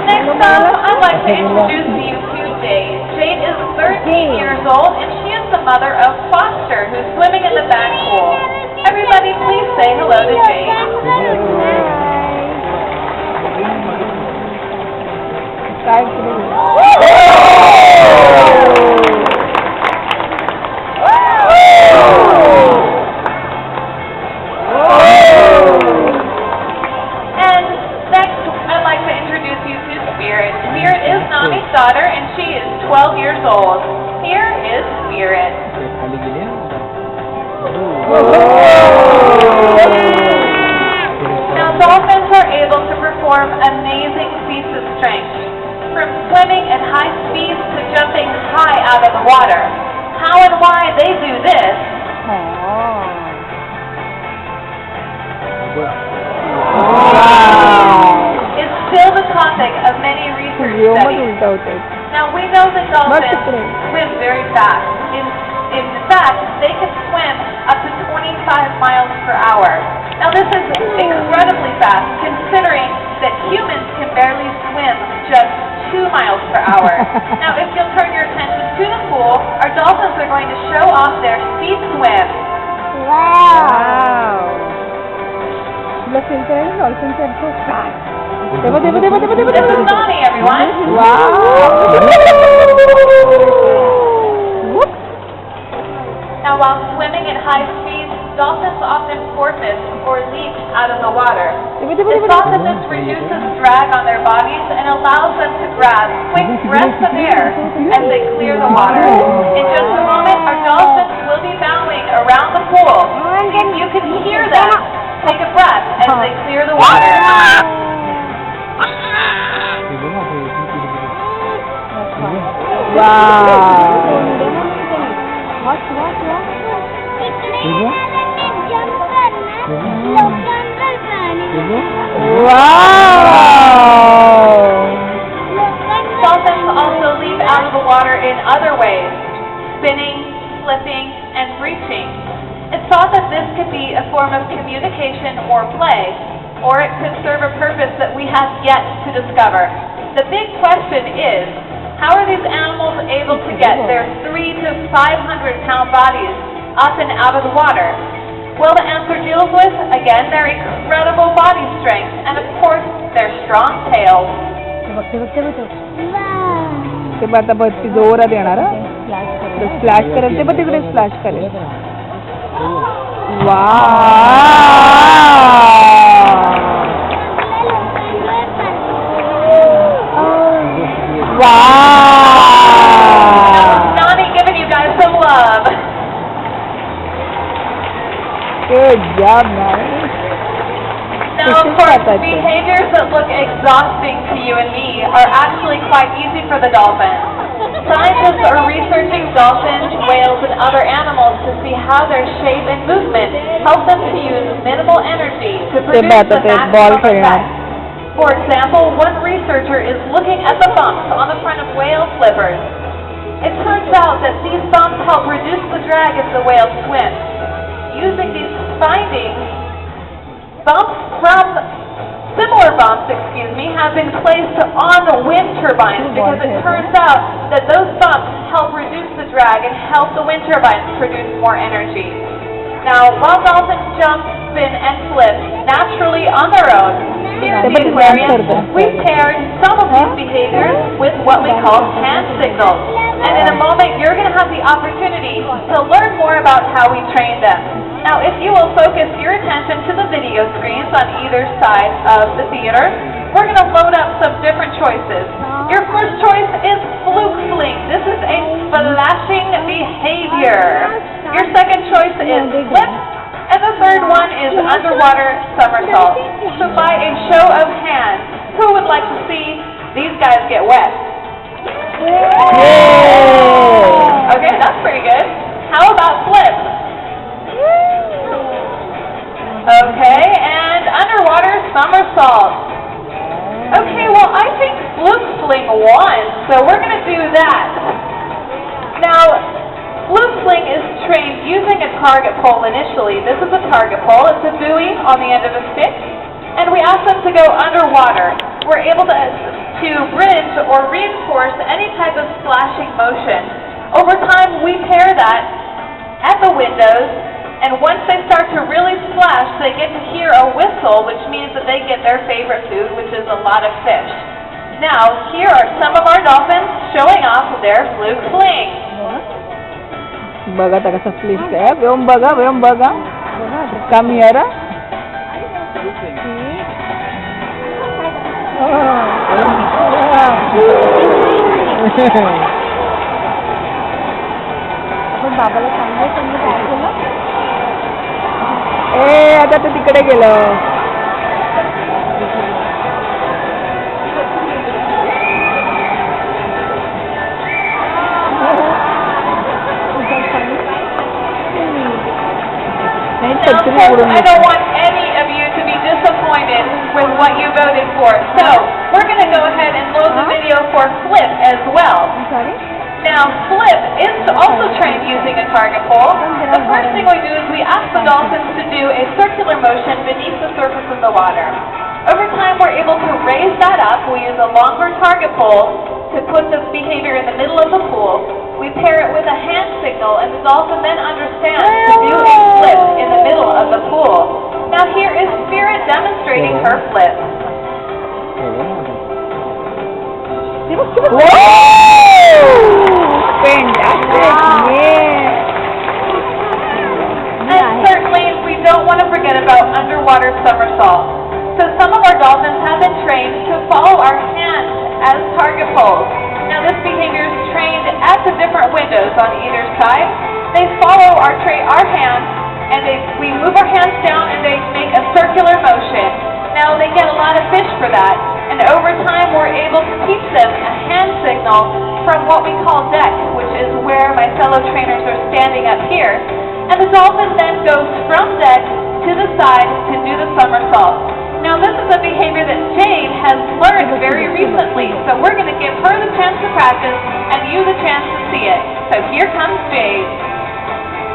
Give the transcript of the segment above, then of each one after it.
Next up, I'd like to introduce you to Jade. Jade is 13 years old, and she is the mother of Foster, who's swimming in the back pool. Everybody, please say hello to Jade. Spirit is Nani's daughter, and she is 12 years old. Here is Spirit. Now, dolphins are able to perform amazing feats of strength, from swimming at high speeds to jumping high out of the water. How and why they do this is still the topic of many research studies. Now, we know that dolphins swim very fast. In fact, they can swim up to 25 miles per hour. Now, this is incredibly fast, considering that humans can barely swim just 2 miles per hour. Now, if you'll turn your attention to the pool, our dolphins are going to show off their speed swim. Wow! Look, dolphins are so fast. This is Nani, everyone. Wow! Now, while swimming at high speeds, dolphins often porpoise or leap out of the water. It's thought that this reduces drag on their bodies and allows them to grab quick breaths of air as they clear the water. In just a moment, our dolphins will be bowing around the pool. If you can hear them, take a breath as they clear the water. Wow! Dolphins also leap out of the water in other ways, spinning, flipping, and breaching. It's thought that this could be a form of communication or play, or it could serve a purpose that we have yet to discover. The big question is, how are these animals able to get their 300 to 500-pound bodies up and out of the water? Well, the answer deals with, again, their incredible body strength and, of course, their strong tails. Nani giving you guys some love. Good job, Nani. Now, of course, behaviors that look exhausting to you and me are actually quite easy for the dolphin. Scientists are researching dolphins, whales, and other animals to see how their shape and movement help them to use minimal energy to produce the maximum effect. For example, one researcher is looking at the bumps on the front of whale flippers. It turns out that these bumps help reduce the drag as the whale swims. Using these findings, similar bumps have been placed on the wind turbines because it turns out that those bumps help reduce the drag and help the wind turbines produce more energy. Now, while dolphins jump, spin, and flip naturally on their own, here at the aquarium, we've paired some of these behaviors with what we call hand signals. And in a moment, you're going to have the opportunity to learn more about how we train them. Now, if you will focus your attention to the video screens on either side of the theater, we're going to load up some different choices. Your first choice is fluke fling. This is a splashing behavior. Your second choice is flip. And the third one is underwater somersault. So by a show of hands, who would like to see these guys get wet? Okay, that's pretty good. How about flip? Okay, and underwater somersault. Okay, well, I think fluke fling won, so we're going to do that. Now, fluke sling is trained using a target pole initially. This is a target pole. It's a buoy on the end of a stick. And we ask them to go underwater. We're able to bridge or reinforce any type of splashing motion. Over time, we pair that at the windows, and once they start to really splash, they get to hear a whistle, which means that they get their favorite food, which is a lot of fish. Now, here are some of our dolphins showing off their fluke fling. बघा आता कसा फ्लिश आहे वेम बघा come here आपण बाबाला सांगायचं मी काय केलं ए आता ते तिकडे गेलं Now, folks, I don't want any of you to be disappointed with what you voted for. So, we're going to go ahead and load the video for Flip as well. I'm sorry? Now, Flip is also trained using a target pole. The first thing we do is we ask the dolphins to do a circular motion beneath the surface of the water. Over time, we're able to raise that up. We use a longer target pole to put the behavior in the middle of the pool. We pair it with a hand signal, and the dolphin then understands to do a flip in the middle of the pool. Now here is Spirit demonstrating her flip. Whoa! Fantastic! Yeah! And certainly, we don't want to forget about underwater somersaults. So some of our dolphins have been trained to follow our hands as target poles. Now this behavior is trained at the different windows on either side. They follow our hands, and we move our hands down and they make a circular motion. Now they get a lot of fish for that, and over time we're able to teach them a hand signal from what we call deck, which is where my fellow trainers are standing up here. And the dolphin then goes from deck to the side to do the somersault. Now this is a behavior that Jade has learned very recently, so we're going to give her the chance to practice and you the chance to see it. So here comes Jade.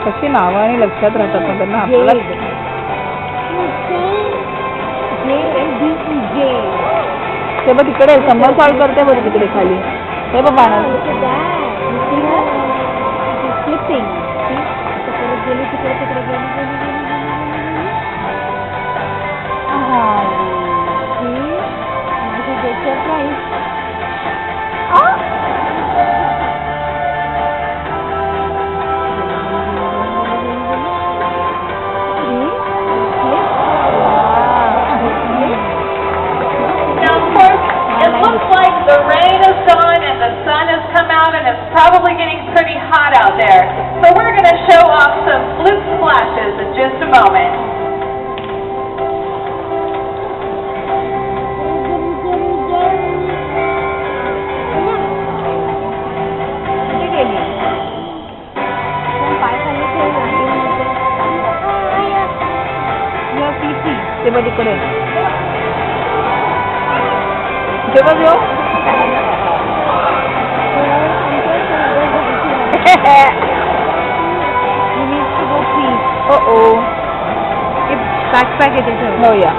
कशी नावं आणि लक्षात राहतात ना त्यांना आपल्याला ते बघ तिकडे समरसॉल्ट करते बघ तिकडे खाली हे बघ पाण्यात The rain is gone and the sun has come out and it's probably getting pretty hot out there. So we're going to show off some fluke splashes in just a moment. ते बघ तिकडे ते बघ यो You need to go pee. Uh-oh. It's backpack it is. Oh yeah.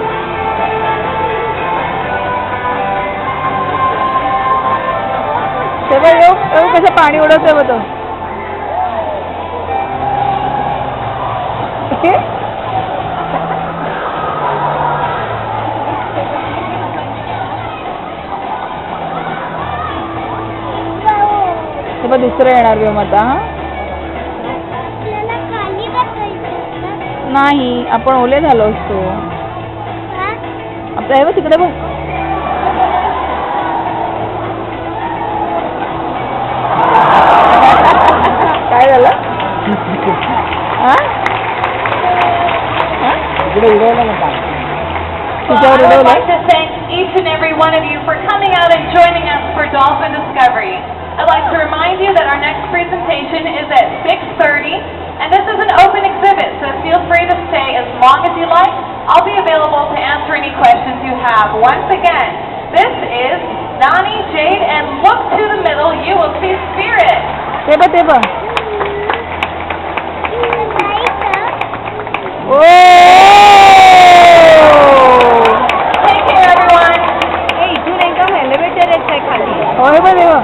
ते बघ यो कसं पाणी उडवतोय बघ तो दुसरं येणार व्योम आता नाही आपण ओले झालो असतो आपलं हे बघ तिकडे बघ काय झालं तिकडे उडवलं ना काय Well, I would like to thank each and every one of you for coming out and joining us for Dolphin Discovery. I'd like to remind you that our next presentation is at 6:30, and this is an open exhibit, so feel free to stay as long as you like. I'll be available to answer any questions you have. Once again, this is Nani, Jade, and look to the middle, you will see Spirit. Teba. Take care, everyone. ए इथून एकदम elevator आहे खाली होय बघ देवा.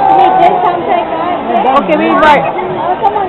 तुम्ही इथेच थांबताय का Okay, we bye. come on.